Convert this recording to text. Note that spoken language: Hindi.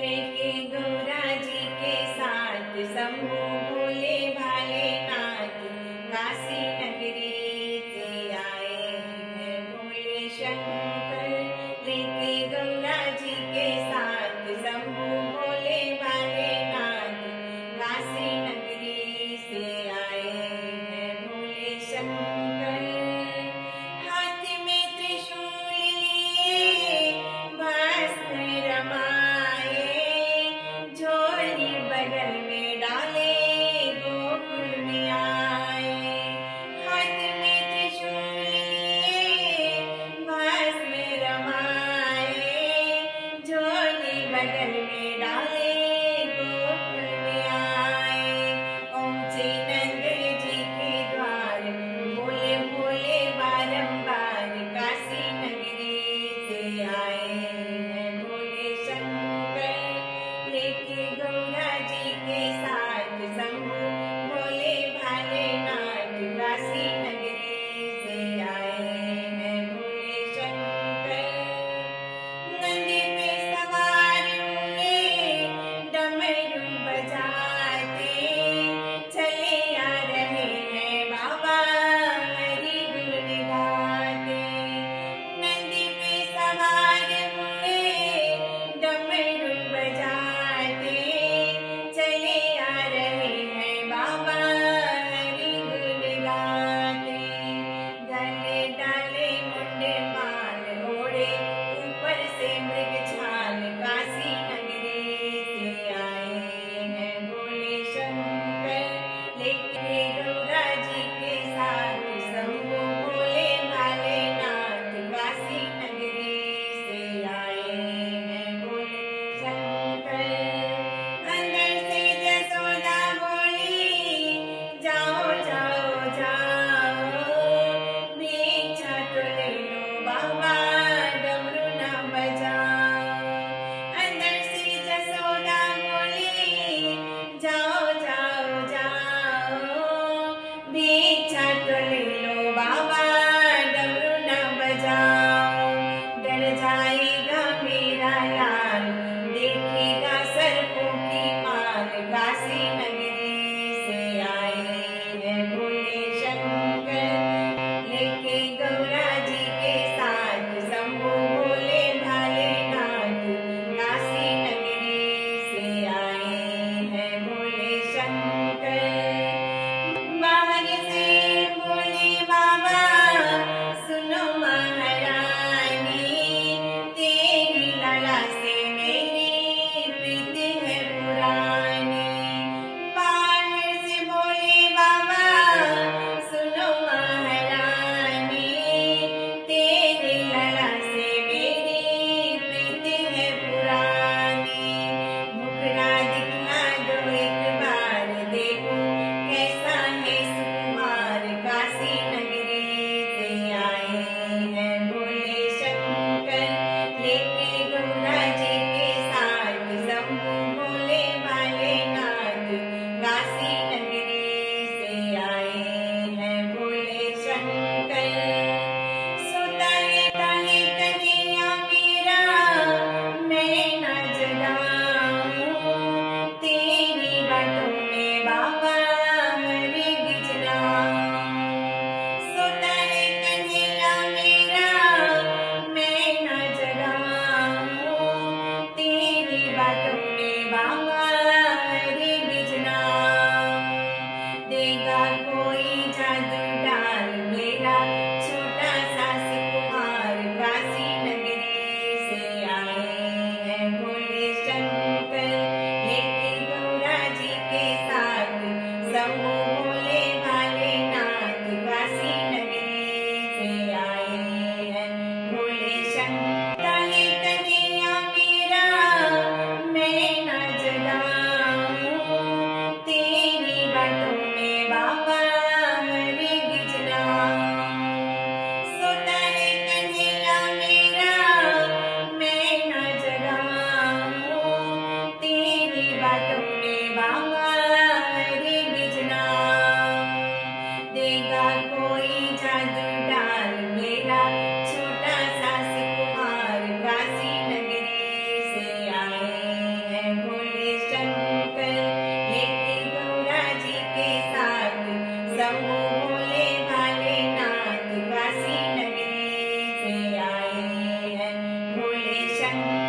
लेके गौरा जी के साथ शंभू भोले भाले नाथ काशी नगरी से आए हैं भोले शंकर। लेके गौरा जी के साथ शंभू भोले भाले नाथ काशी नगरी से आए हैं भोले शंकर। हाथ में त्रिशूल लिए भस्म रमाए, झोली बगल में डाले गोकुल में आए। हाथ में त्रिशूल लिए भस्म रमाए, झोली बगल में डाले गोकुल में आए। पहुँचे नंद जी के द्वार, बोले भोले बारंबार काशी नगरी से आए हैं भोले शंकर। लेके गौरा जी के साथ शंभू भोले भाले नाथ काशी नगरी से आए हैं भोले शंकर। नंदी पे सवार हुए भोले भाले नाथ काशी नगरी से आए हैं भोले शंकर